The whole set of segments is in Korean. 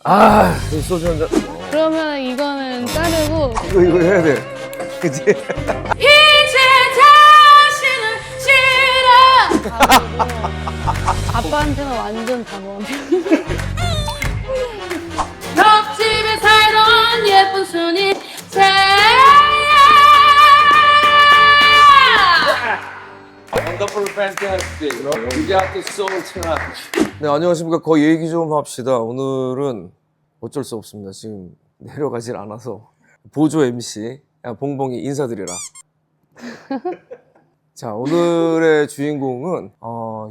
아, 이 소주 한 잔. 그러면 이거는 자르고 이거 해야 돼. 그치? 이제 다시는 싫어. 아빠한테는 완전 단호한 옆집에 살던 예쁜 순이 Wonderful, fantastic. You got the soul tonight. 네, 안녕하십니까. 거의 얘기 좀 합시다. 오늘은 어쩔 수 없습니다. 지금 내려가질 않아서 보조 MC 야, 봉봉이 인사드리라. 자, 오늘의 주인공은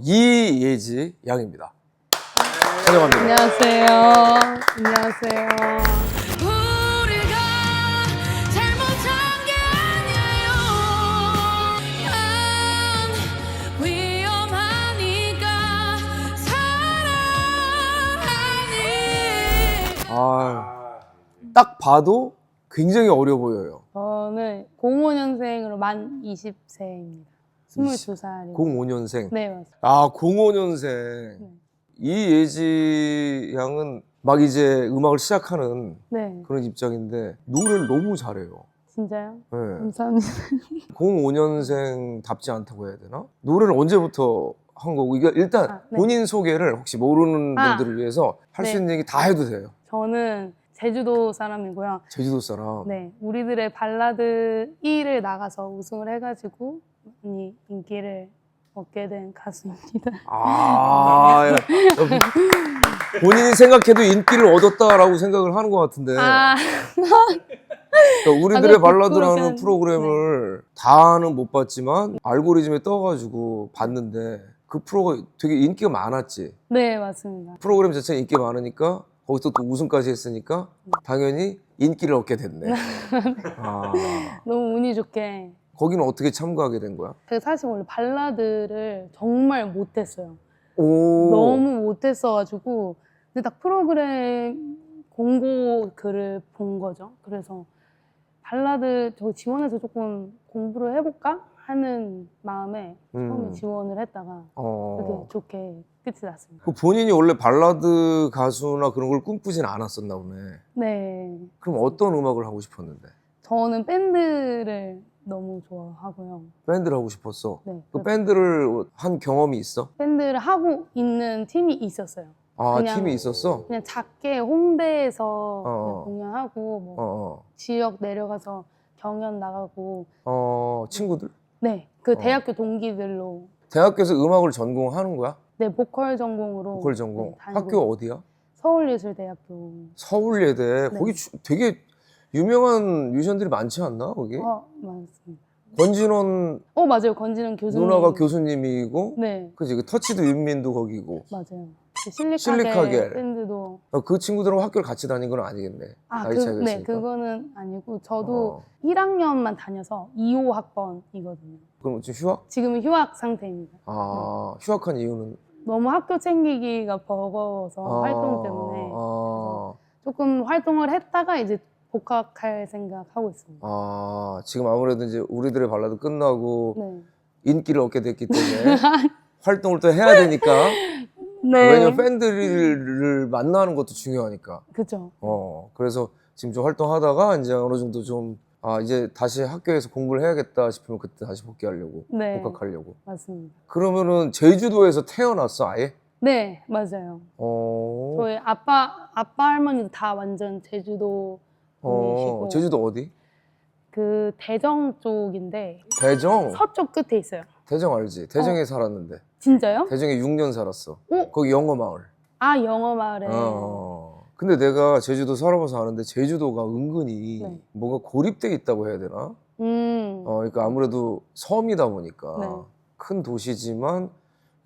이예지 양입니다. 환영합니다. 안녕하세요. 안녕하세요. 우리가 잘못한 게 아니에요. 난 위험하니까 사랑하니. 딱 봐도 굉장히 어려 보여요. 저는 05년생으로 만 20세입니다. 22살이고. 05년생. 네, 맞습니다. 아, 05년생. 네. 이예지 양은 막 이제 음악을 시작하는 네, 그런 입장인데 노래를 너무 잘해요. 진짜요? 네. 감사합니다. 05년생답지 않다고 해야 되나? 노래를 언제부터 한 거고? 이게 일단 네. 본인 소개를 혹시 모르는 분들을 위해서 할 수 네. 있는 얘기 다 해도 돼요. 저는 제주도 사람이고요. 제주도 사람. 네, 우리들의 발라드 1을 나가서 우승을 해가지고 많이 인기를 얻게 된 가수입니다. 아, 야, 본인이 생각해도 인기를 얻었다라고 생각을 하는 것 같은데. 아, 그러니까 우리들의 아, 발라드라는 그거는- 프로그램을 다는 못 봤지만 알고리즘에 떠가지고 봤는데 그 프로가 되게 인기가 많았지. 네, 맞습니다. 프로그램 자체가 인기 많으니까 거기서 또 우승까지 했으니까 당연히 인기를 얻게 됐네. 아, 너무 운이 좋게. 거기는 어떻게 참가하게 된 거야? 제가 사실 원래 발라드를 정말 못했어요. 오, 너무 못했어가지고 근데 딱 프로그램 공고 글을 본 거죠. 그래서 발라드 저 지원해서 조금 공부를 해볼까 하는 마음에 처음에 지원을 했다가 그렇게 좋게 끝이 났습니다. 그 본인이 원래 발라드 가수나 그런 걸 꿈꾸진 않았었나 보네. 네, 그럼 어떤 음악을 하고 싶었는데? 저는 밴드를 너무 좋아하고요. 밴드를 하고 싶었어. 네, 그 밴드를 한 경험이 있어? 밴드를 하고 있는 팀이 있었어요. 아, 그냥- 팀이 있었어? 그냥 작게 홍대에서 어. 그냥 공연하고 뭐 어, 지역 내려가서 경연 나가고 친구들? 네, 그 대학교 동기들로 대학교에서 음악을 전공하는 거야? 네, 보컬 전공으로 보컬 전공. 네, 다니고 학교 어디야? 서울예술대학교. 서울예대. 네. 거기 되게 유명한 뮤지션들이 많지 않나, 거기? 맞습니다. 권진원 맞아요. 권진원 교수님. 누나가 교수님이고, 네, 그치, 그 터치드 윤민도 거기고. 맞아요. 그 실리카겔 실리카겔. 밴드도 그 친구들하고 학교를 같이 다닌 건 아니겠네. 나이 차이가 네, 있으니까. 그거는 아니고 저도 어. 1학년만 다녀서 2호 학번이거든요. 그럼 지금 휴학? 지금은 휴학 상태입니다. 휴학한 이유는? 너무 학교 챙기기가 버거워서 활동 때문에 조금 활동을 했다가 이제 복학할 생각하고 있습니다. 지금 아무래도 이제 우리들의 발라드 끝나고 네. 인기를 얻게 됐기 때문에 활동을 또 해야 되니까. 네. 왜냐면 팬들을 만나는 것도 중요하니까. 그죠. 그래서 지금 좀 활동하다가 이제 어느 정도 좀 이제 다시 학교에서 공부를 해야겠다 싶으면 그때 다시 복귀하려고, 네. 복학하려고. 맞습니다. 그러면은 제주도에서 태어났어, 아예? 네, 맞아요. 저희 아빠 할머니도 다 완전 제주도 분이시고 제주도 어디? 그 대정 쪽인데 대정? 서쪽 끝에 있어요. 대정 알지? 대정에 살았는데. 진짜요? 대정에 6년 살았어. 오? 거기 영어마을. 영어마을에. 근데 내가 제주도 살아봐서 아는데 제주도가 은근히 네. 뭔가 고립돼 있다고 해야 되나? 음. 그러니까 아무래도 섬이다 보니까 네. 큰 도시지만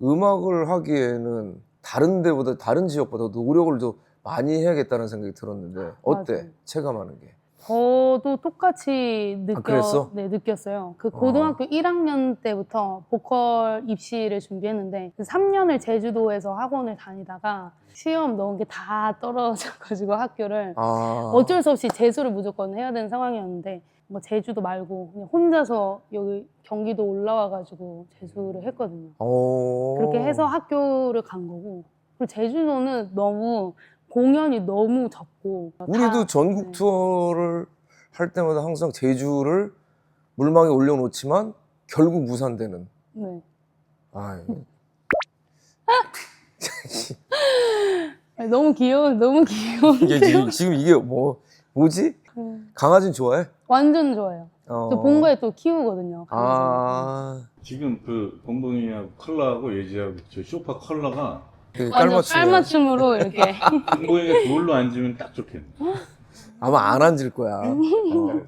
음악을 하기에는 다른 지역보다 노력을 더 많이 해야겠다는 생각이 들었는데 어때? 맞아요. 체감하는 게? 저도 똑같이 그랬어? 느꼈어요. 그 고등학교 1학년 때부터 보컬 입시를 준비했는데 3년을 제주도에서 학원을 다니다가 시험 넣은 게 다 떨어져가지고 학교를 어쩔 수 없이 재수를 무조건 해야 되는 상황이었는데 뭐 제주도 말고 그냥 혼자서 여기 경기도 올라와가지고 재수를 했거든요. 그렇게 해서 학교를 간 거고 그리고 제주도는 너무 공연이 너무 적고 우리도 전국 네. 투어를 할 때마다 항상 제주를 물망에 올려놓지만 결국 무산되는. 네. 아이, 아니, 너무 귀여운 이게 지금 이게 뭐지? 강아지는 좋아해? 완전 좋아요. 어. 저 본가에 또 키우거든요. 강아지. 아, 지금 그 봉봉이하고 컬러하고 예지하고 저 소파 컬러가 되게 완전 깔맞춤이야. 깔맞춤으로 이렇게. 봉봉이가 그걸로 앉으면 딱 좋겠네. 아마 안 앉을 거야.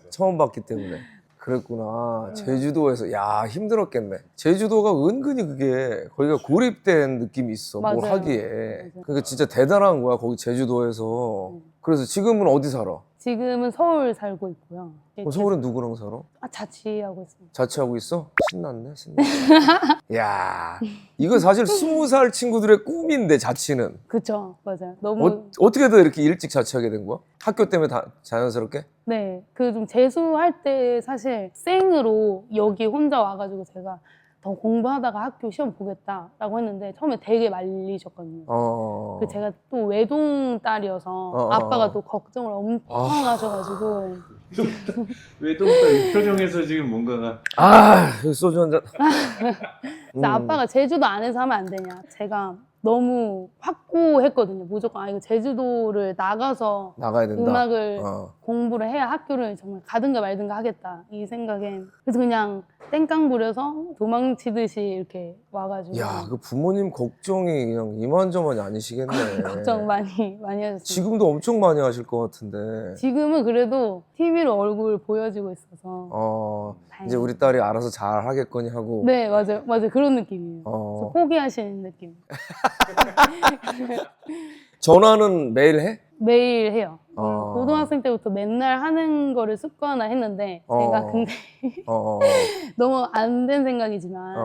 처음 봤기 때문에. 그랬구나. 제주도에서 야 힘들었겠네. 제주도가 은근히 그게 거기가 고립된 느낌이 있어. 뭘 맞아요. 하기에. 맞아요. 그러니까 진짜 대단한 거야 거기 제주도에서. 그래서 지금은 어디 살아? 지금은 서울 살고 있고요. 서울은 누구랑 살아? 자취하고 있습니다. 자취하고 있어? 신났네, 신났네. 야, 이거 사실 20살 친구들의 꿈인데 자취는. 그쵸, 맞아요. 너무 어떻게 더 이렇게 일찍 자취하게 된 거야? 학교 때문에 다 자연스럽게? 네, 그 좀 재수할 때 사실 생으로 여기 혼자 와가지고 제가 더 공부하다가 학교 시험 보겠다라고 했는데 처음에 되게 말리셨거든요. 그 제가 또 외동 딸이어서 아빠가 또 걱정을 엄청 하셔가지고 외동딸 표정에서 지금 뭔가가 소주 한 잔. 근데 아빠가 제주도 안에서 하면 안 되냐. 제가 너무 확고했거든요. 무조건 이거 제주도를 나가서 나가야 된다. 음악을 어. 공부를 해야 학교를 정말 가든가 말든가 하겠다 이 생각에 그래서 그냥 땡깡 부려서 도망치듯이 이렇게 와가지고 야, 그 부모님 걱정이 그냥 이만저만이 아니시겠네. 걱정 많이 하셨어요. 지금도 엄청 많이 하실 것 같은데. 지금은 그래도 TV로 얼굴 보여지고 있어서 이제 우리 딸이 알아서 잘 하겠거니 하고. 네, 맞아요 그런 느낌이에요. 그래서 포기하시는 느낌. 전화는 매일 해? 매일 해요. 어. 고등학생 때부터 맨날 하는 거를 습관화했는데 제가 근데 너무 안 된 생각이지만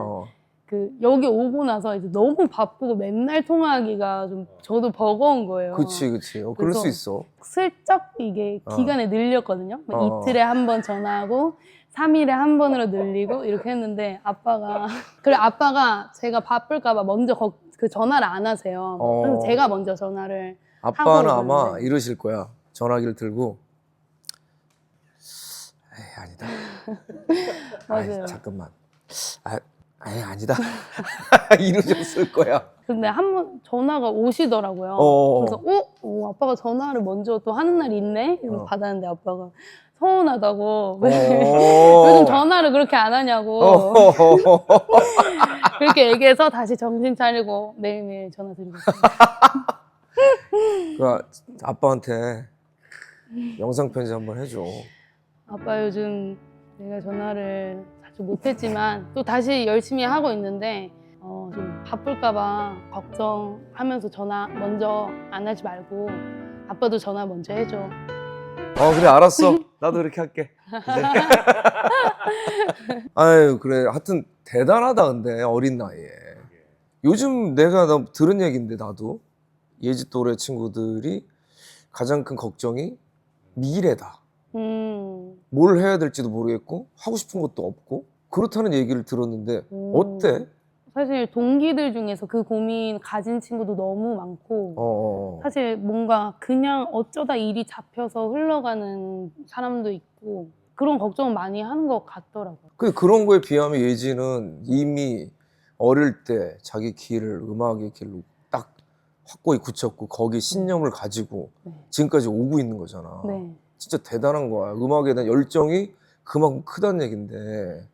그 여기 오고 나서 이제 너무 바쁘고 맨날 통화하기가 좀 저도 버거운 거예요. 그치. 그럴 수 있어. 슬쩍 이게 기간에 늘렸거든요. 뭐 이틀에 한 번 전화하고 3일에 한 번으로 늘리고 이렇게 했는데 아빠가 제가 바쁠까 봐 먼저 그 전화를 안 하세요. 그래서 제가 먼저 전화를 아빠는 하고 아마 있는데. 이러실 거야. 전화기를 들고 에이 아니다. 맞아요. 아이, 잠깐만. 아니다. 이러셨을 거야. 근데 한 번 전화가 오시더라고요. 그래서 아빠가 전화를 먼저 또 하는 날이 있네? 이러면서 받았는데 아빠가 서운하다고 요즘 전화를 그렇게 안 하냐고 그렇게 얘기해서 다시 정신 차리고 매일매일 전화 드리고 있어요. 그러니까 아빠한테 영상 편지 한번 해줘. 아빠 요즘 내가 전화를 자주 못했지만 또 다시 열심히 하고 있는데 좀 바쁠까봐 걱정하면서 전화 먼저 안 하지 말고 아빠도 전화 먼저 해줘. 그래 알았어. 나도 그렇게 할게. 아유 그래 하여튼 대단하다 근데 어린 나이에. 요즘 내가 들은 얘기인데 나도 예지 또래 친구들이 가장 큰 걱정이 미래다. 뭘 해야 될지도 모르겠고 하고 싶은 것도 없고 그렇다는 얘기를 들었는데 어때? 사실 동기들 중에서 그 고민 가진 친구도 너무 많고 사실 뭔가 그냥 어쩌다 일이 잡혀서 흘러가는 사람도 있고 그런 걱정 많이 하는 것 같더라고요. 근데 그런 거에 비하면 예지는 이미 어릴 때 자기 길을 음악의 길로 딱 확고히 굳혔고 거기 신념을 가지고 지금까지 오고 있는 거잖아. 네. 진짜 대단한 거야. 음악에 대한 열정이 그만큼 크다는 얘긴데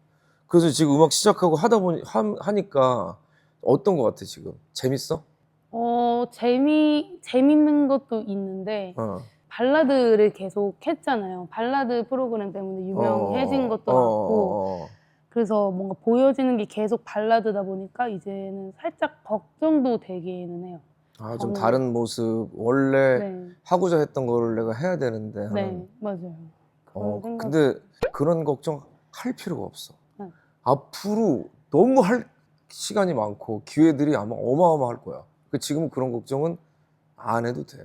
그래서 지금 음악 시작하고 하니까 어떤 거 같아 지금? 재밌어? 재밌는 것도 있는데 발라드를 계속 했잖아요. 발라드 프로그램 때문에 유명해진 것도 많고 그래서 뭔가 보여지는 게 계속 발라드다 보니까 이제는 살짝 걱정도 되기는 해요. 좀 다른 모습 원래 네. 하고자 했던 거를 내가 해야 되는데 네, 맞아요. 그런 생각. 근데 그런 걱정 할 필요가 없어. 네. 앞으로 너무 할 시간이 많고 기회들이 아마 어마어마할 거야. 지금 그런 걱정은 안 해도 돼.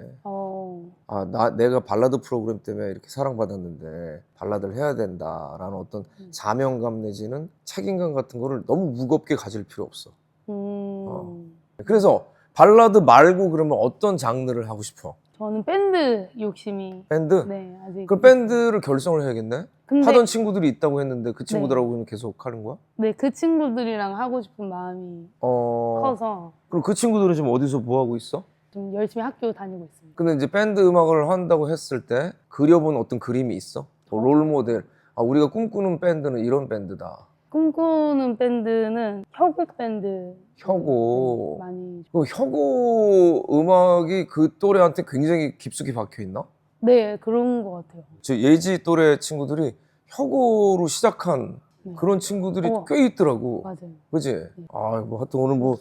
내가 발라드 프로그램 때문에 이렇게 사랑받았는데 발라드를 해야 된다라는 어떤 사명감 내지는 책임감 같은 거를 너무 무겁게 가질 필요 없어. 그래서 발라드 말고 그러면 어떤 장르를 하고 싶어? 저는 밴드 욕심이 밴드? 네 아직 그럼 밴드를 결성을 해야겠네? 근데 하던 친구들이 있다고 했는데 그 친구들하고는 계속 하는 거야? 네, 그 친구들이랑 하고 싶은 마음이 어. 커서 그럼 그 친구들은 지금 어디서 뭐 하고 있어? 좀 열심히 학교 다니고 있습니다. 근데 이제 밴드 음악을 한다고 했을 때 그려본 어떤 그림이 있어? 뭐 롤모델. 아, 우리가 꿈꾸는 밴드는 이런 밴드다. 꿈꾸는 밴드는 혁오 밴드 혁오. 네, 많이 그 혁오 음악이 그 또래한테 굉장히 깊숙이 박혀 있나? 네 그런 것 같아요. 저 예지 또래 친구들이 혁오로 시작한 네. 그런 친구들이 어. 꽤 있더라고. 맞아요. 그지? 아, 뭐 하여튼 오늘 뭐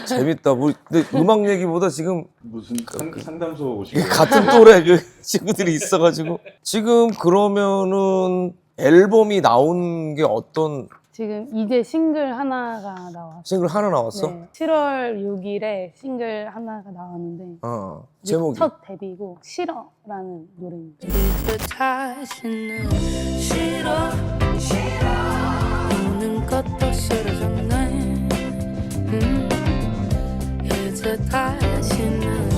재밌다. 뭐 근데 음악 얘기보다 지금 무슨 상담소 오신 거예요? 같은 또래 그 친구들이 있어가지고 지금 그러면은 앨범이 나온 게 어떤 지금 이제 싱글 하나가 나왔어요. 싱글 하나 나왔어? 네, 7월 6일에 싱글 하나가 나왔는데 어 이제 제목이 첫 데뷔고 싫어라는 노래입니다. 그 다시는 싫어 오는 것도 싫어졌네 이제 다시는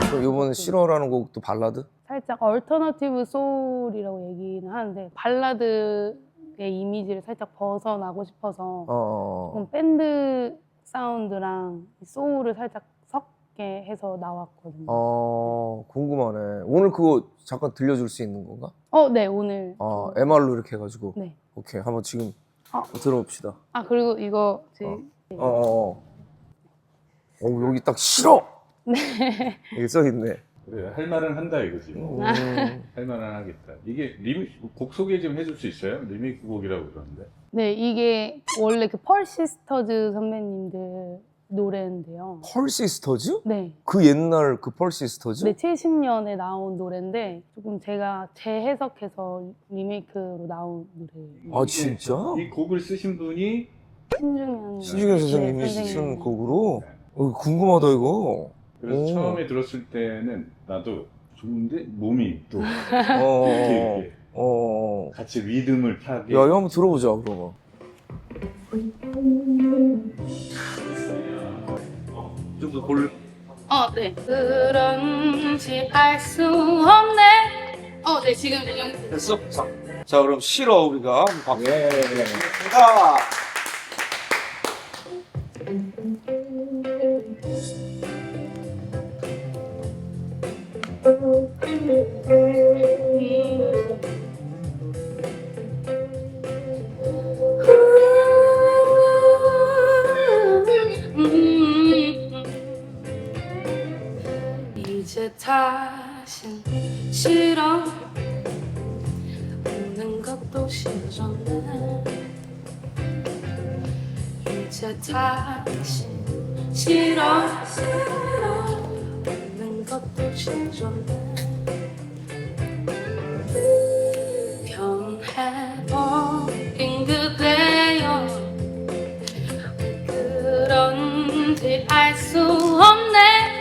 싫어 이번 싫어라는 곡도 발라드? 살짝 얼터너티브 소울이라고 얘기는 하는데 발라드의 이미지를 살짝 벗어나고 싶어서 조금 밴드 사운드랑 소울을 살짝 섞게 해서 나왔거든요. 궁금하네. 오늘 그거 잠깐 들려줄 수 있는 건가? 네 오늘 MR로 이렇게 해가지고. 네. 오케이, 한번 지금 어. 들어봅시다. 그리고 이거 여기 딱 싫어. 네. 여기 써 있네. 그래, 할 말은 한다 이거지. 할 말은 하겠다. 이게 곡 소개 좀 해줄 수 있어요? 리메이크 곡이라고 그러는데. 네, 이게 원래 그 펄 시스터즈 선배님들 노래인데요. 펄 시스터즈? 네. 그 옛날 그 펄 시스터즈? 네, 70년에 나온 노래인데 조금 제가 재해석해서 리메이크로 나온 노래예요. 아, 진짜? 이 곡을 쓰신 분이 신중현 선생님이 네, 쓴 선생님. 곡으로? 궁금하다 이거. 그래서 오. 처음에 들었을 때는 나도 좋은데 몸이 또 어, 이렇게 어. 같이 리듬을 타게. 야, 이거 한번 들어보자, 그러면. 좀 더 볼륨. 네. 그런지 알 수 없네. 네, 지금 됐어? 자, 그럼 싫어, 우리가. 한번 예. 가. 이제 다신 싫어 웃는 것도 싫어졌네 이제 다신 싫어 웃는 것도 싫어졌네 변해버린 그대여 왜 그런지 알 수 없네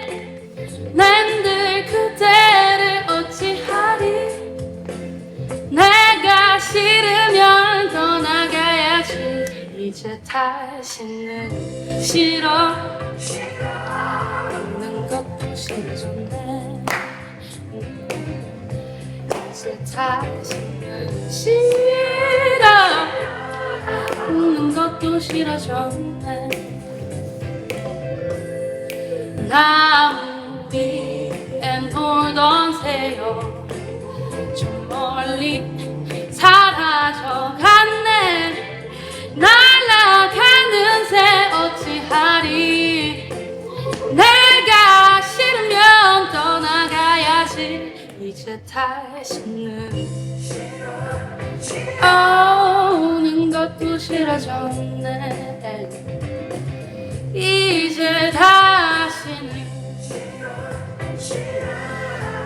난 늘 그대를 어찌하리 내가 싫으면 떠나가야지 이제 다시는 싫어 웃는 것도 싫어졌네 이제 다시는 싫어 웃는 것도 싫어졌네 나 우리엔 놀던 새요 좀 멀리 사라져갔네 날아가는 새 어찌하리 내가 싫으면 떠나가야지 이제 다시는 우는 것도 싫어졌네 이제 다시는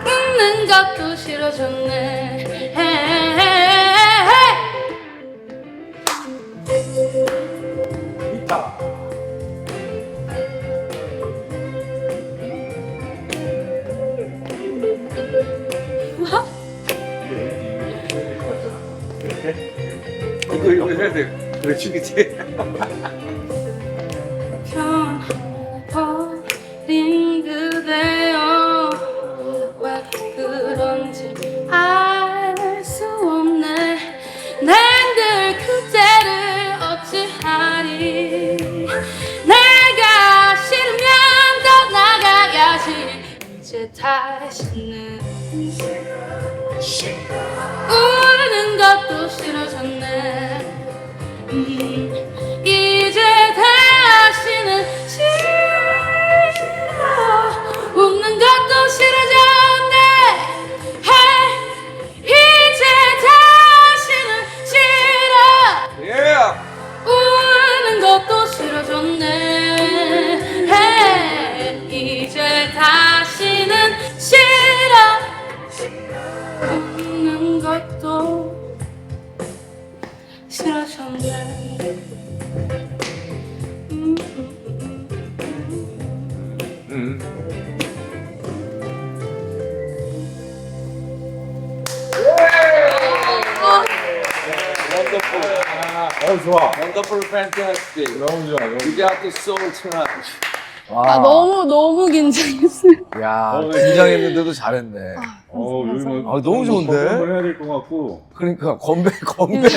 웃는 것도 싫어졌네 있다. 이거 해야 돼. 그래, 죽이지. 변해버린 이제 다시는 우는 것도 싫어졌네. 이제 다시는 싫어. 웃는 것도 싫어졌네. 이제 다시는 싫어. Yeah. 우는 것도 싫어졌네. 이제 다시는 싫어. 웃는 것도 싫어졌네. Wonderful. 좋아. Wonderful, fantastic. 너무 좋아. 너무 You got the soul tonight. 아, 너무 긴장했어요. 야, 네. 긴장했는데도 잘했네. 여기 뭐 아, 너무 좋은데? 한번 해야 될 것 같고. 그러니까 건배. 건배요?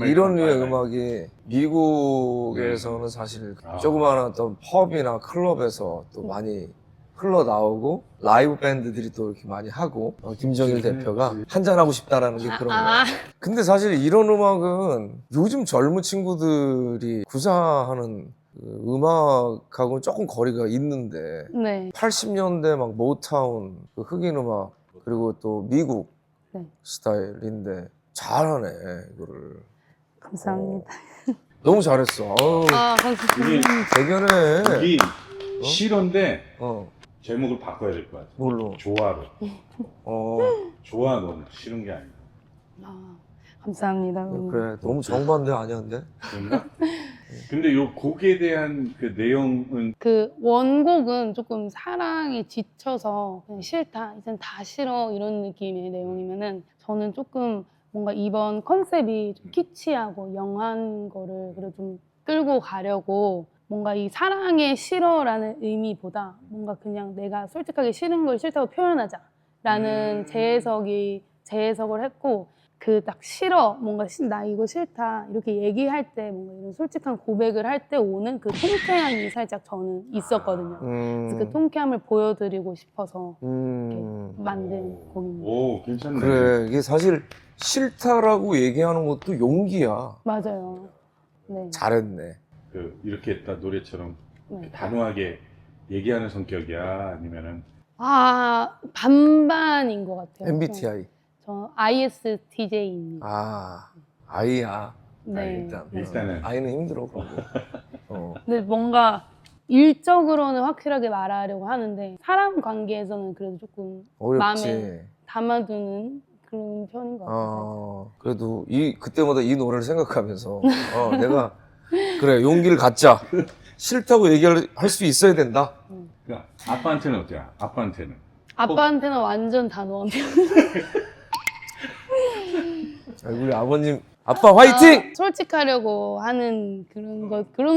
이런 류의 음악이 미국에서는 사실 조그마한 어떤 펍이나 클럽에서 또 많이 흘러나오고 라이브 밴드들이 또 이렇게 많이 하고 김정일 대표가 한잔하고 싶다라는 게 그런 거예요. 근데 사실 이런 음악은 요즘 젊은 친구들이 구사하는 그 음악하고는 조금 거리가 있는데 네. 80년대 막 모타운, 그 흑인 음악 그리고 또 미국 네. 스타일인데 잘하네 이거를. 감사합니다. 너무 잘했어. 어우, 아, 감사합니다. 이게 대견해. 이게 실어인데 어, 제목을 바꿔야 될 것 같아. 뭘로? 조화로. 조화 너무 싫은 게 아니야. 아, 감사합니다. 그래, 너무 정반대 아니야, 근데? 그런가? 근데 요 곡에 대한 그 내용은 그 원곡은 조금 사랑에 지쳐서 그냥 싫다, 이젠 다 싫어 이런 느낌의 내용이면은 저는 조금 뭔가 이번 컨셉이 좀 키치하고 영한 거를 그래도 좀 끌고 가려고 뭔가 이 사랑에 싫어라는 의미보다 뭔가 그냥 내가 솔직하게 싫은 걸 싫다고 표현하자라는 재해석을 했고 그 딱 싫어 뭔가 나 이거 싫다 이렇게 얘기할 때 뭔가 이런 솔직한 고백을 할 때 오는 그 통쾌함이 살짝 저는 있었거든요. 그래서 그 통쾌함을 보여드리고 싶어서 이렇게 만든 곡입니다. 오 괜찮네. 그래, 이게 사실 싫다라고 얘기하는 것도 용기야. 맞아요. 네. 잘했네. 그 이렇게 딱 노래처럼 네. 단호하게 얘기하는 성격이야 아니면은 아 반반인 것 같아요. MBTI. 저 ISTJ입니다. 아, I야. 네. 일단은 I는 힘들어, 그런 거. 근데 뭔가 일적으로는 확실하게 말하려고 하는데 사람 관계에서는 그래도 조금 어렵지. 마음에 담아두는 그런 편인 것 같아요. 그래도 그때마다 이 노래를 생각하면서 내가 그래, 용기를 갖자. 싫다고 얘기할 수 있어야 된다. 그러니까 아빠한테는 어때요? 아빠한테는 아빠한테는 완전 단호한 편. 우리 아버님, 아빠 화이팅! 솔직하려고 하는 그런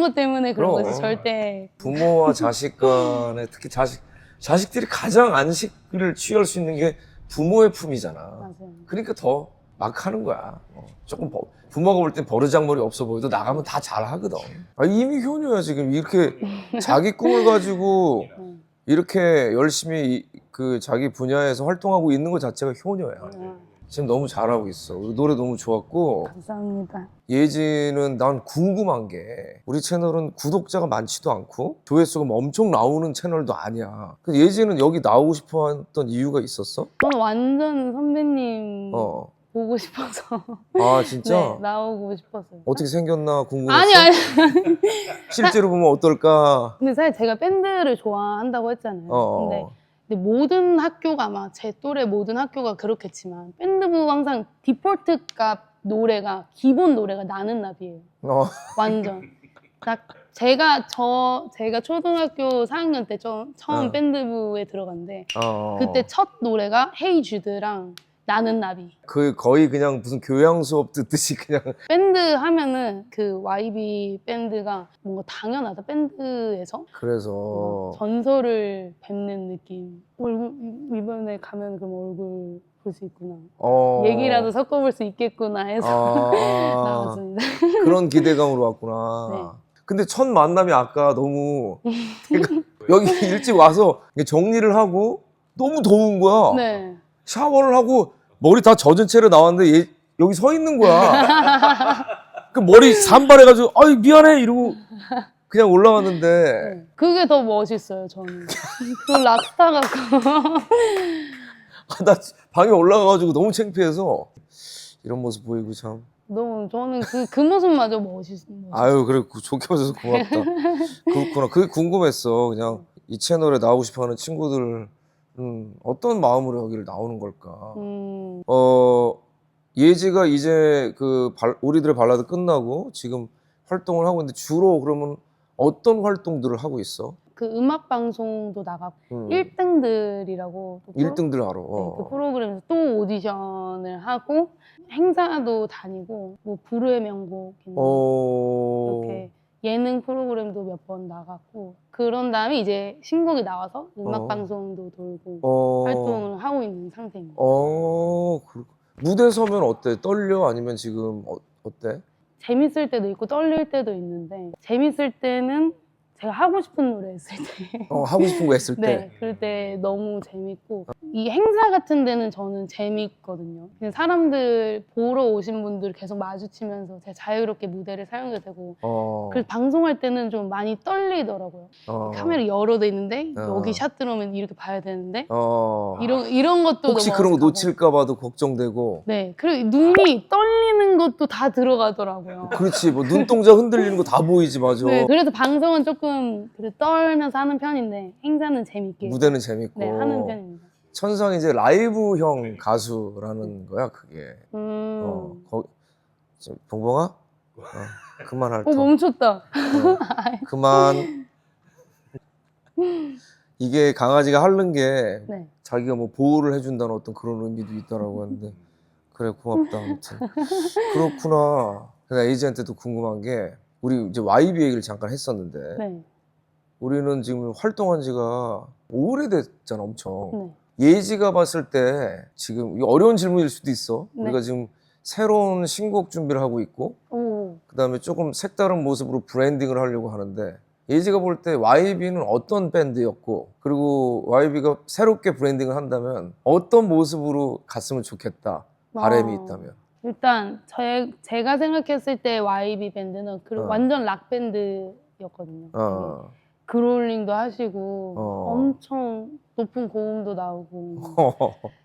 것 때문에 그런 그럼. 거지. 절대. 부모와 자식 간에 특히 자식들이 가장 안식을 취할 수 있는 게 부모의 품이잖아. 맞아요. 그러니까 더 막 하는 거야. 조금 부모가 볼 땐 버르장머리 없어 보여도 나가면 다 잘하거든. 이미 효녀야 지금. 이렇게 자기 꿈을 가지고 이렇게 열심히 그 자기 분야에서 활동하고 있는 것 자체가 효녀야. 지금 너무 잘하고 있어. 노래 너무 좋았고. 감사합니다. 예지는 난 궁금한 게 우리 채널은 구독자가 많지도 않고 조회수가 뭐 엄청 나오는 채널도 아니야. 그래서 예지는 여기 나오고 싶어 했던 이유가 있었어? 저는 완전 선배님 보고 싶어서 아 진짜? 네, 나오고 싶었어요. 어떻게 생겼나 궁금했어? 아니. 실제로 보면 어떨까? 근데 사실 제가 밴드를 좋아한다고 했잖아요. 근데 모든 학교가 아마 제 또래 모든 학교가 그렇겠지만 밴드부 항상 디폴트 값 노래가 기본 노래가 나는 나비예요. 완전. 딱 제가 초등학교 4학년 때 처음 밴드부에 들어갔는데 그때 첫 노래가 헤이 주드랑 나는 나비. 거의 그냥 무슨 교양 수업 듣듯이 그냥. 밴드 하면은 그 YB 밴드가 뭔가 당연하다. 밴드에서 그래서 전설을 뵙는 느낌. 얼굴 이번에 가면 그럼 얼굴 볼 수 있구나. 얘기라도 섞어볼 수 있겠구나 해서 나왔습니다. 그런 기대감으로 왔구나. 네. 근데 첫 만남이 아까 너무 여기 일찍 와서 정리를 하고 너무 더운 거야. 네. 샤워를 하고 머리 다 젖은 채로 나왔는데 얘 여기 서 있는 거야. 그 머리 산발해가지고 아이 미안해 이러고 그냥 올라왔는데 네. 그게 더 멋있어요, 저는. 그 락스타 같고. 나 방에 올라가가지고 너무 창피해서 이런 모습 보이고 참. 너무 저는 그 모습마저 멋있어요. 아유 그래 좋게 봐줘서 고맙다. 그렇구나. 그게 궁금했어. 그냥 이 채널에 나오고 싶어하는 친구들 어떤 마음으로 여기를 나오는 걸까. 예지가 이제 우리들의 발라드 끝나고 지금 활동을 하고 있는데 주로 그러면 어떤 활동들을 하고 있어? 그 음악 방송도 나갔고 1등들이라고 1등들 알아. 네, 그 프로그램에서 또 오디션을 하고 행사도 다니고 뭐 불후의 명곡이나 이렇게 예능 프로그램도 몇 번 나갔고 그런 다음에 이제 신곡이 나와서 음악 방송도 돌고 활동을 하고 있는 상태입니다. 무대 서면 어때? 떨려? 아니면 지금 어때? 재밌을 때도 있고 떨릴 때도 있는데 재밌을 때는 제가 하고 싶은 노래 했을 때 하고 싶은 거 했을 때? 네, 그럴 때 너무 재밌고 이 행사 같은 데는 저는 재밌거든요. 그냥 사람들 보러 오신 분들 계속 마주치면서 제가 자유롭게 무대를 사용해도 되고 그래서 방송할 때는 좀 많이 떨리더라고요. 카메라 여러 대 있는데 여기 샷 들어오면 이렇게 봐야 되는데 이런 것도 혹시 너무 그런 거 어색하고. 놓칠까 봐도 걱정되고 네, 그리고 눈이 떨리는 것도 다 들어가더라고요. 그렇지 뭐 눈동자 흔들리는 거 다 보이지 맞아. 네, 그래서 방송은 조금 그래도 떨면서 하는 편인데 행사는 재밌게 무대는 재밌고 네, 하는 편입니다. 천상이 이제 라이브형 가수라는 거야 그게. 봉봉아 그만할 터. 멈췄다. 그만. 이게 강아지가 핥는 게 네. 자기가 뭐 보호를 해준다는 어떤 그런 의미도 있다라고 하는데 그래 고맙다 아무튼. 그렇구나. 내가 에이지한테도 궁금한 게 우리 이제 YB 얘기를 잠깐 했었는데 네. 우리는 지금 활동한 지가 오래됐잖아 엄청. 네. 예지가 봤을 때 지금 이거 어려운 질문일 수도 있어. 네. 우리가 지금 새로운 신곡 준비를 하고 있고 오. 그다음에 조금 색다른 모습으로 브랜딩을 하려고 하는데 예지가 볼 때 YB는 어떤 밴드였고 그리고 YB가 새롭게 브랜딩을 한다면 어떤 모습으로 갔으면 좋겠다 바람이 있다면. 일단 제가 생각했을 때 YB 밴드는 완전 락 밴드였거든요. 그롤링도 하시고 엄청 높은 고음도 나오고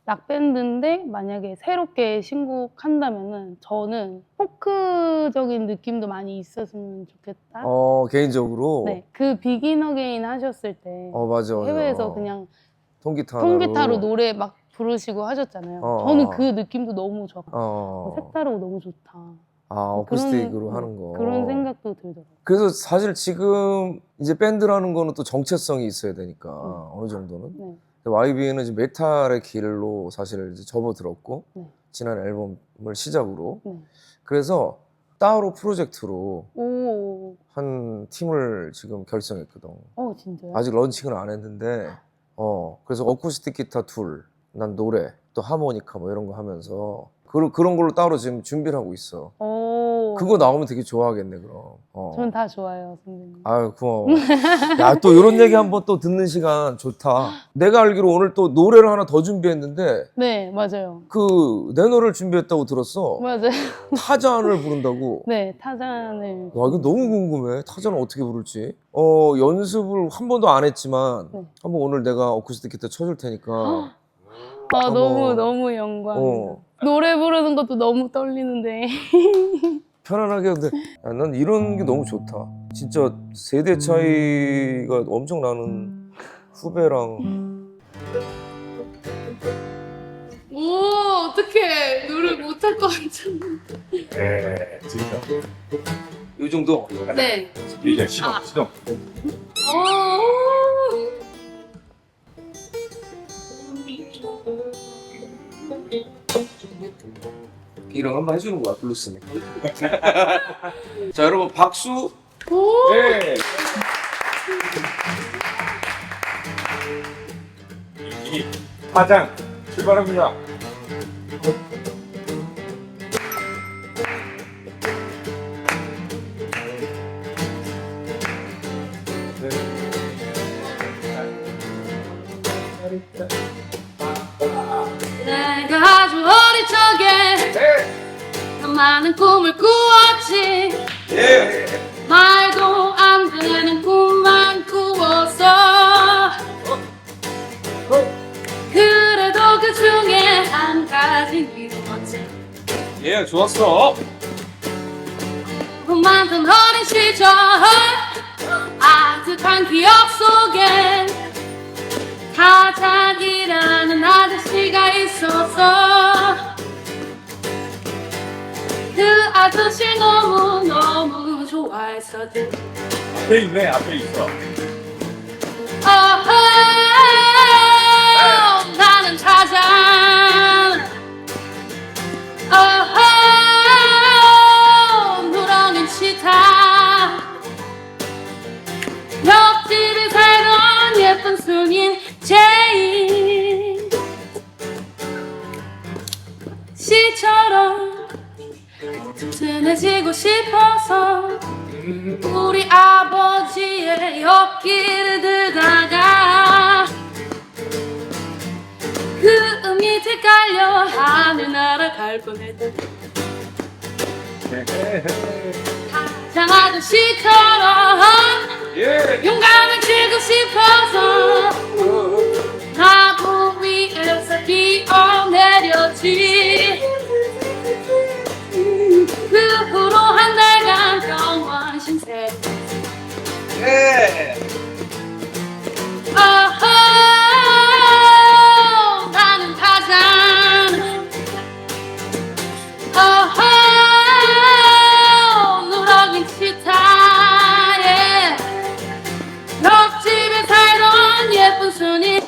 락 밴드인데 만약에 새롭게 신곡한다면은 저는 포크적인 느낌도 많이 있었으면 좋겠다. 개인적으로. 네, 그 비긴 어게인 하셨을 때 맞아. 해외에서 그냥 통기타로 노래 막 부르시고 하셨잖아요. 저는 그 느낌도 너무 좋았고 색다르고 너무 좋다. 어쿠스틱으로 하는 거. 그런 생각도 들더라고요. 그래서 사실 지금 이제 밴드라는 거는 또 정체성이 있어야 되니까 어느 정도는. 네. YB는 이제 메탈의 길로 사실 이제 접어들었고 네. 지난 앨범을 시작으로. 네. 그래서 따로 프로젝트로 오. 한 팀을 지금 결성했거든. 진짜요? 아직 런칭은 안 했는데 그래서 어쿠스틱 기타 둘, 난 노래, 또 하모니카 뭐 이런 거 하면서 그런 걸로 따로 지금 준비를 하고 있어. 그거 나오면 되게 좋아하겠네 그럼. 전 다 좋아요, 선배님. 아유 고마워. 야 또 이런 얘기 한번 또 듣는 시간 좋다. 내가 알기로 오늘 또 노래를 하나 더 준비했는데 네, 맞아요. 내 노래를 준비했다고 들었어. 맞아요. 타잔을 부른다고. 네, 타잔을. 와 이거 너무 궁금해. 타잔을 어떻게 부를지. 연습을 한 번도 안 했지만 네. 한번 오늘 내가 어쿠스틱 기타 쳐줄 테니까. 너무 영광이에요. 노래 부르는 것도 너무 떨리는데. 편안하게. 근데 난 이런 게 너무 좋다. 진짜 세대 차이가 엄청 나는 후배랑. 오, 어떡해. 노래 못할 것 같은데. 네, 진짜. 이 정도? 네. 이제 시동. 이런 거 한번 해주는 거야 블루스니까. 자 여러분 박수. 네. 이 화장 출발합니다. 내가 아주 어릴 적에 더 많은 꿈을 꾸었지. 말도 안 되는 꿈만 꾸었어. 그래도 그 중에 한 가지 이루었지. 예, 좋았어. 많던 어린 시절 아득한 기억 속엔 타작이라는 아저씨가 있었어. 그 아저씨 너무너무 좋아했었지. 앞에 있네, 앞에 있어. 나는 타작. 누렁인 치타. 옆집에 살던 예쁜 순인 제인 씨처럼 튼튼해지고 싶어서 우리 아버지의 옆길을 들다가 그 밑에 깔려 하늘 날아갈 뻔했던 가장 아저씨처럼 용감해지고 싶어서 나무 위에서 뛰어내렸지. 그 후로 한 달간 병원 신세. 나는 타잔. 누렁인 치타에 옆집에 살던 예쁜 순이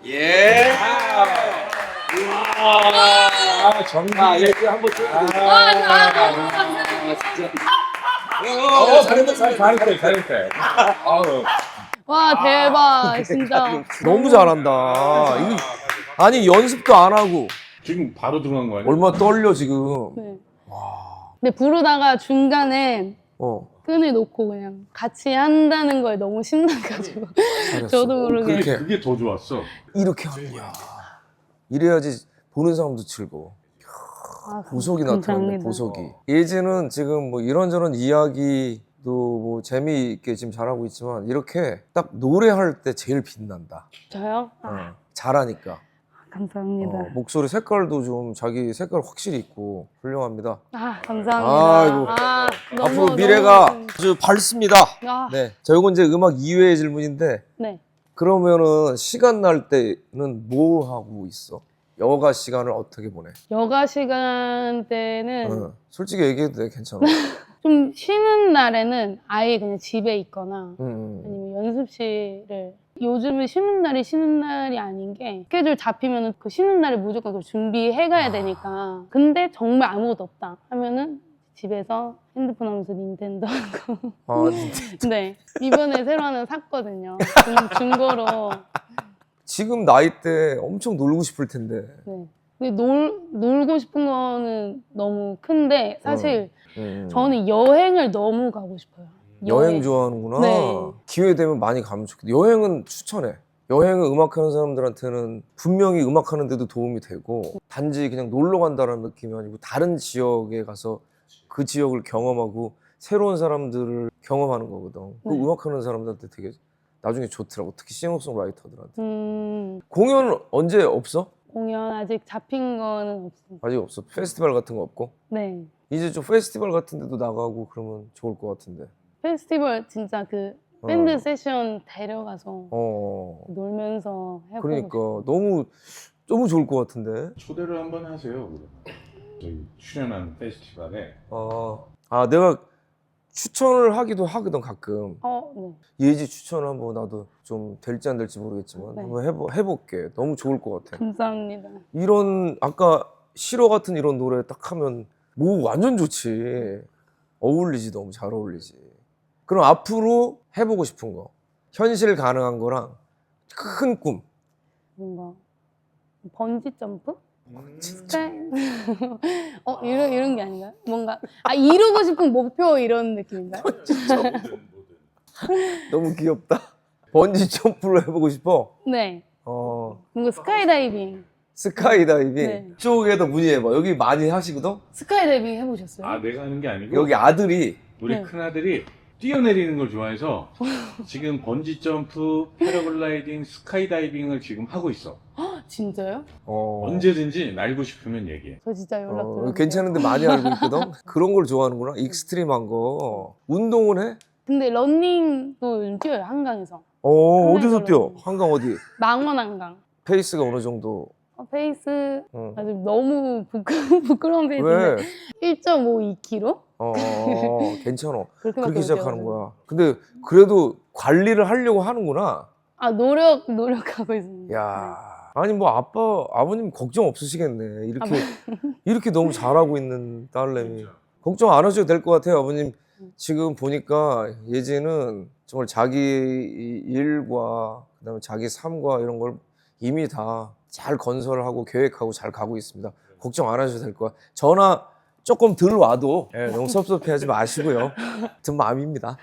예. 아, 정말. 아, 예, 한번 쭉. 진짜. 잘했대. 아우. 와 대박 진짜. 너무 잘한다. 이거 아니 연습도 안 하고 지금 바로 들어간 거 아니야? 얼마나 떨려 지금. 네. 근데 부르다가 중간에 어, 끈을 놓고 그냥 같이 한다는 거에 너무 신나가지고 잘했어. 저도 모르게 그렇게. 그게 더 좋았어. 이렇게 하는구나. 이래야지 보는 사람도 즐거워. 아, 보석이 나타났네, 감사합니다. 보석이. 예지는 지금 뭐 이런저런 이야기도 뭐 재미있게 지금 잘하고 있지만 이렇게 딱 노래할 때 제일 빛난다. 저요? 어, 잘하니까. 감사합니다. 목소리 색깔도 좀 자기 색깔 확실히 있고 훌륭합니다. 감사합니다. 아이고. 너무, 앞으로 미래가 너무... 아주 밝습니다. 아, 네. 자, 요건 이제 음악 2회의 질문인데 네. 그러면은 시간 날 때는 뭐 하고 있어? 여가 시간을 어떻게 보내? 여가 시간 때는 솔직히 얘기해도 돼, 괜찮아. 좀 쉬는 날에는 아예 그냥 집에 있거나 음. 아니면 연습실을 요즘은 쉬는 날이 아닌 게 스케줄 잡히면은 그 쉬는 날에 무조건 그걸 준비해 가야 되니까 근데 정말 아무것도 없다 하면은 집에서 핸드폰 하면서 닌텐도 하고 아, 진짜. 네 이번에 새로 하나 샀거든요 중고로 지금 나이 때 엄청 놀고 싶을 텐데. 네. 근데 놀고 싶은 거는 너무 큰데 사실 저는 여행을 너무 가고 싶어요. 여행 좋아하는구나. 네. 기회 되면 많이 가면 좋겠다. 여행은 추천해. 여행은 음악하는 사람들한테는 분명히 음악하는 데도 도움이 되고 단지 그냥 놀러 간다는 느낌이 아니고 다른 지역에 가서 그 지역을 경험하고 새로운 사람들을 경험하는 거거든. 그 네. 음악하는 사람들한테 되게 나중에 좋더라고. 특히 싱어송라이터들한테. 공연 언제 없어? 아직 잡힌 거는 없습니다. 아직 없어. 페스티벌 같은 거 없고? 네. 이제 좀 페스티벌 같은 데도 나가고 그러면 좋을 것 같은데. 페스티벌 진짜 그 밴드 세션 데려가서 놀면서 해보고 그러니까 싶어요. 너무 좋을 것 같은데. 초대를 한번 하세요. 그럼. 저희 출연하는 페스티벌에. 내가 추천을 하기도 하거든 가끔. 네. 예지 추천을 한번 나도 좀 될지 안 될지 모르겠지만 네. 한번 해볼게. 너무 좋을 것 같아. 감사합니다. 이런 아까 실어 같은 이런 노래 딱 하면 뭐 완전 좋지. 어울리지. 너무 잘 어울리지. 그럼 앞으로 해보고 싶은 거 현실 가능한 거랑 큰 꿈. 뭔가 번지 점프? 이런 게 아닌가요? 뭔가 이루고 싶은 목표 이런 느낌인가요? 너무 귀엽다. 번지 점프를 해보고 싶어. 네. 어, 그리고 스카이다이빙. 스카이다이빙. 네. 쪽에도 문의해봐. 여기 많이 하시거든? 스카이다이빙 해보셨어요? 아 내가 하는 게 아니고 여기 아들이, 우리 네. 큰아들이 뛰어내리는 걸 좋아해서 지금 번지 점프, 패러글라이딩, 스카이다이빙을 지금 하고 있어. 진짜요? 언제든지 날고 싶으면 얘기해. 저 진짜 연락드려요. 괜찮은데 많이 알고 있거든? 그런 걸 좋아하는구나. 익스트림한 거. 운동을 해? 근데 러닝도 요즘 뛰어요, 한강에서. 어디서 뛰어? 러닝. 한강 어디? 망원 한강. 페이스가 어느 정도? 페이스 응. 아주 너무 부끄러운 페이스인데 왜? 1.52km? 괜찮아. 그렇게 그렇게 시작하는 거야. 근데 그래도 관리를 하려고 하는구나. 아 노력하고 있습니다. 야, 아니 뭐 아버님 걱정 없으시겠네. 이렇게 너무 잘하고 있는 딸내미. 걱정 안 하셔도 될 것 같아요, 아버님. 지금 보니까 예지는 정말 자기 일과 그다음에 자기 삶과 이런 걸 이미 다 잘 건설하고 계획하고 잘 가고 있습니다. 걱정 안 하셔도 될 거야. 전화 조금 덜 와도 너무 섭섭해하지 마시고요. 든 마음입니다.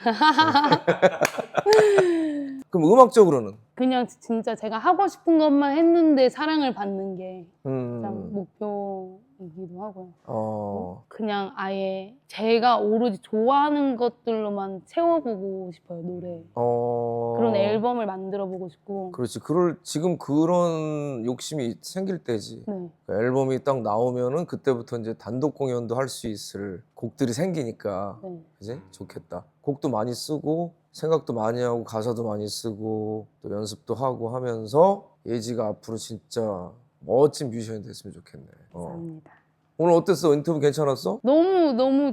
그럼 음악적으로는? 그냥 진짜 제가 하고 싶은 것만 했는데 사랑을 받는 게 가장 목표이기도 하고요. 그냥 아예 제가 오로지 좋아하는 것들로만 채워보고 싶어요, 노래. 그런 앨범을 만들어보고 싶고. 그렇지. 지금 그런 욕심이 생길 때지. 네. 앨범이 딱 나오면은 그때부터 이제 단독 공연도 할 수 있을 곡들이 생기니까. 네. 그지? 좋겠다. 곡도 많이 쓰고 생각도 많이 하고 가사도 많이 쓰고 또 연습도 하고 하면서 예지가 앞으로 진짜 멋진 뮤지션이 됐으면 좋겠네. 감사합니다. 오늘 어땠어? 인터뷰 괜찮았어? 너무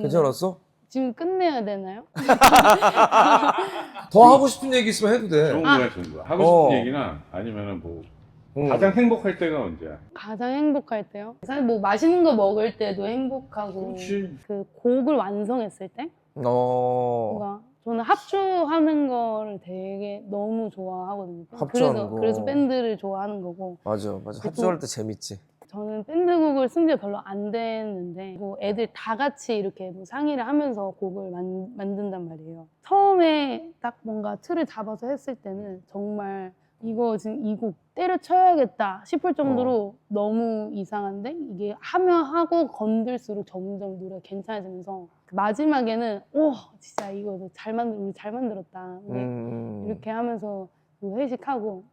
괜찮았어? 지금 끝내야 되나요? 더 하고 싶은 얘기 있으면 해도 돼. 좋은 거야, 좋은 거야. 하고 싶은 얘기나 아니면은 뭐 가장 행복할 때가 언제야? 가장 행복할 때요? 사실 뭐 맛있는 거 먹을 때도 행복하고 그렇지. 그 곡을 완성했을 때 뭔가 저는 합주하는 거를 되게 너무 좋아하거든요. 합주하는 거. 그래서 밴드를 좋아하는 거고. 맞아. 합주할 때 재밌지. 저는 밴드곡을 쓴 지 별로 안 됐는데 뭐 애들 다 같이 이렇게 뭐 상의를 하면서 곡을 만든단 말이에요. 처음에 딱 뭔가 틀을 잡아서 했을 때는 정말 이거 지금 이 곡 때려쳐야겠다 싶을 정도로 너무 이상한데 이게 하고 건들수록 점점 노래가 괜찮아지면서 마지막에는 오 진짜 이거 우리 잘 만들었다 이렇게 하면서 회식하고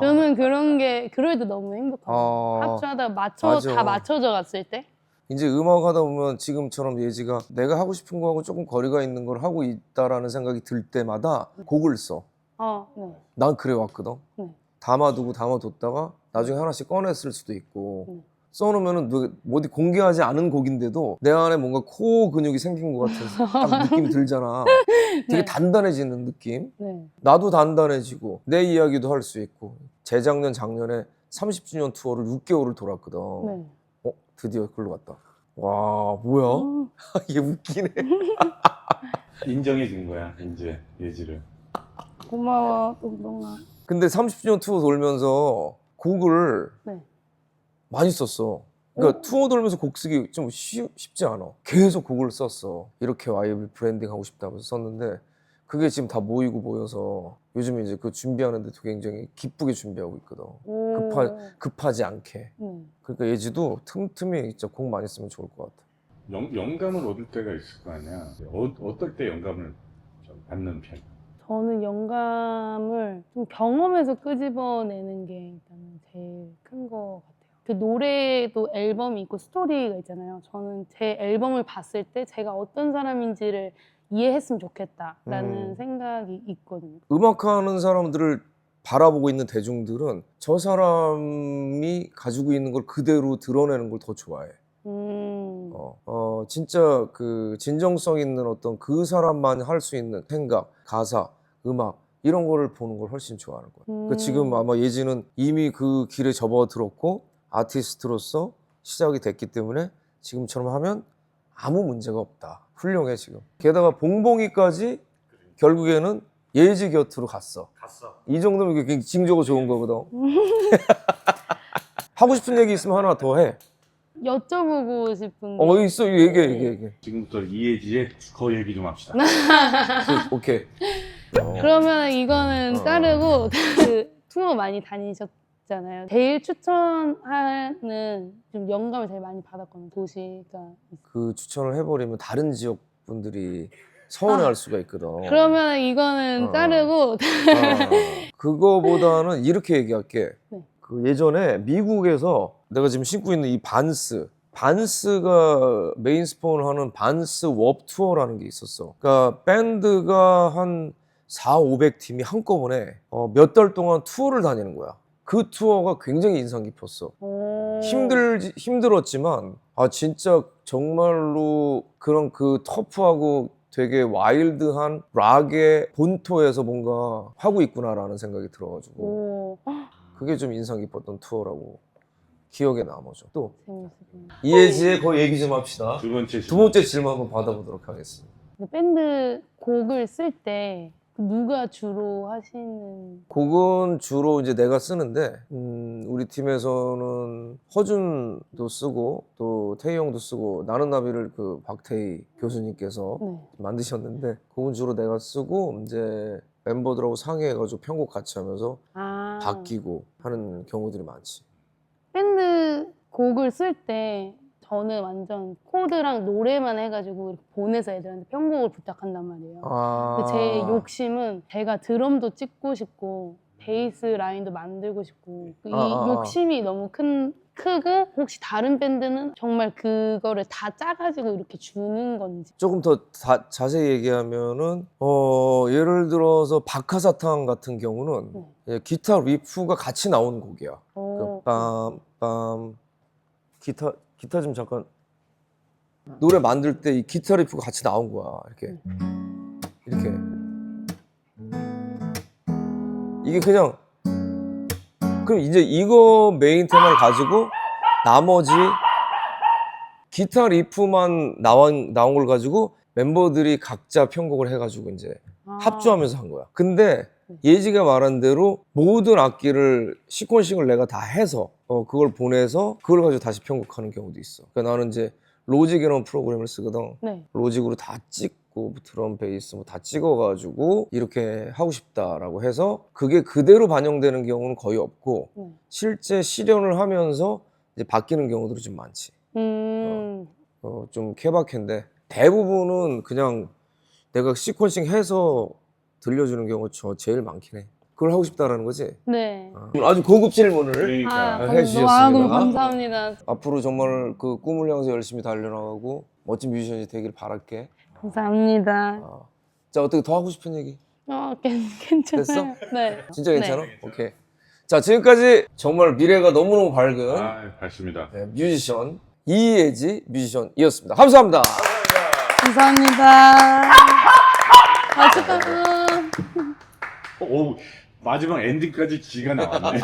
저는 그런 게 그럴 때 너무 행복하고 합주하다가 다 맞춰져 갔을 때 이제 음악 하다 보면 지금처럼 예지가 내가 하고 싶은 거하고 조금 거리가 있는 걸 하고 있다라는 생각이 들 때마다 곡을 써. 네. 난 그래 왔거든. 네. 담아뒀다가 나중에 하나씩 꺼냈을 수도 있고 써놓으면은 어디 공개하지 않은 곡인데도 내 안에 뭔가 코어 근육이 생긴 것 같은 딱 느낌이 들잖아. 되게 네. 단단해지는 느낌. 네. 나도 단단해지고 내 이야기도 할 수 있고. 작년에 30주년 투어를 6개월을 돌았거든. 네. 드디어 글로 갔다. 와 뭐야? 이게 웃기네. 인정해준 거야, 이제 예지를. 고마워 동동아. 근데 30주년 투어 돌면서 곡을 네. 많이 썼어. 그러니까 투어 돌면서 곡 쓰기 좀 쉽지 않아. 계속 곡을 썼어. 이렇게 와이브 브랜딩 하고 싶다고 썼는데 그게 지금 다 모여서 요즘에 이제 그 준비하는데 굉장히 기쁘게 준비하고 있거든. 급하지 않게. 그러니까 예지도 틈틈이 진짜 곡 많이 쓰면 좋을 것 같아. 영감을 얻을 때가 있을 거 아니야. 어떨 때 영감을 좀 받는 편? 저는 영감을 좀 경험에서 끄집어내는 게 일단 제일 큰 것 같아요. 그 노래도 앨범이 있고 스토리가 있잖아요. 저는 제 앨범을 봤을 때 제가 어떤 사람인지를 이해했으면 좋겠다라는 생각이 있거든요. 음악하는 사람들을 바라보고 있는 대중들은 저 사람이 가지고 있는 걸 그대로 드러내는 걸 더 좋아해. 진짜 그 진정성 있는 어떤 그 사람만 할 수 있는 생각, 가사, 음악 이런 거를 보는 걸 훨씬 좋아하는 거야. 그러니까 지금 아마 예지는 이미 그 길에 접어들었고 아티스트로서 시작이 됐기 때문에 지금처럼 하면 아무 문제가 없다. 훌륭해 지금. 게다가 봉봉이까지 결국에는 예지 곁으로 갔어. 이 정도면 이게 굉장히 징조가 좋은 거거든. 하고 싶은 얘기 있으면 하나 더 해. 여쭤보고 싶은 게 있어. 얘기해. 지금부터 이혜지의 거 얘기 좀 합시다. 오케이. 그러면 이거는 어. 따르고 그 투어 많이 다니셨잖아요. 제일 추천하는 좀 영감을 제일 많이 받았거든요. 도시가 있어요. 그 추천을 해버리면 다른 지역 분들이 서운해할 수가 있거든. 그러면 이거는 어. 따르고 그거보다는 이렇게 얘기할게. 네. 그 예전에 미국에서 내가 지금 신고 있는 이 반스가 메인 스폰을 하는 반스 워 투어라는 게 있었어. 그러니까 밴드가 한 400-500팀이 한꺼번에 몇 달 동안 투어를 다니는 거야. 그 투어가 굉장히 인상 깊었어. 오. 힘들었지만 진짜 정말로 그런 그 터프하고 되게 와일드한 락의 본토에서 뭔가 하고 있구나라는 생각이 들어가지고 오. 그게 좀 인상 깊었던 투어라고 기억에 남아죠. 또 재밌었군요. 이혜지의 거 얘기 좀 합시다. 두 번째 두 번째 질문 한번 받아보도록 하겠습니다. 근데 밴드 곡을 쓸 때 누가 주로 하시는? 곡은 주로 이제 내가 쓰는데 우리 팀에서는 허준도 쓰고 또 태희 형도 쓰고 나는 나비를 그 박태희 교수님께서 네. 만드셨는데 곡은 주로 내가 쓰고 이제 멤버들하고 상의해가지고 편곡 같이 하면서 아. 바뀌고 하는 경우들이 많지. 밴드 곡을 쓸 때 저는 완전 코드랑 노래만 해가지고 이렇게 보내서 애들한테 편곡을 부탁한단 말이에요. 근데 제 욕심은 제가 드럼도 찍고 싶고 베이스 라인도 만들고 싶고 이 욕심이 너무 크고 혹시 다른 밴드는 정말 그거를 다 짜가지고 이렇게 주는 건지. 조금 더 자세히 얘기하면은 예를 들어서 박하사탕 같은 경우는 기타 리프가 같이 나오는 곡이야. 오. 빰빰 기타 좀 잠깐 노래 만들 때 이 기타 리프가 같이 나온 거야. 이렇게 이게 그냥 그럼 이제 이거 메인 테마를 가지고 나머지 기타 리프만 나온 걸 가지고 멤버들이 각자 편곡을 해가지고 이제 합주하면서 한 거야. 근데 예지가 말한 대로 모든 악기를 시퀀싱을 내가 다 해서 그걸 보내서 그걸 가지고 다시 편곡하는 경우도 있어. 그러니까 나는 이제 로직이라는 프로그램을 쓰거든. 네. 로직으로 다 찍고 드럼, 베이스 뭐 다 찍어가지고 이렇게 하고 싶다라고 해서 그게 그대로 반영되는 경우는 거의 없고 실제 실현을 하면서 이제 바뀌는 경우들이 좀 많지. 좀 케바케인데 대부분은 그냥 내가 시퀀싱 해서 들려주는 경우가 제일 많긴 해. 그걸 하고 싶다라는 거지? 네. 아주 고급 질문을 그러니까 해주셨습니다. 너무 감사합니다. 앞으로 정말 그 꿈을 향해서 열심히 달려나가고 멋진 뮤지션이 되길 바랄게. 감사합니다. 자, 어떻게 더 하고 싶은 얘기? 괜찮아요. 됐어? 네. 진짜 괜찮아? 오케이. 자, 지금까지 정말 미래가 너무너무 밝은 밝습니다. 뮤지션 이혜지 뮤지션이었습니다. 감사합니다. 감사합니다. 축하합니다. 오, 마지막 엔딩까지 지가 나왔네.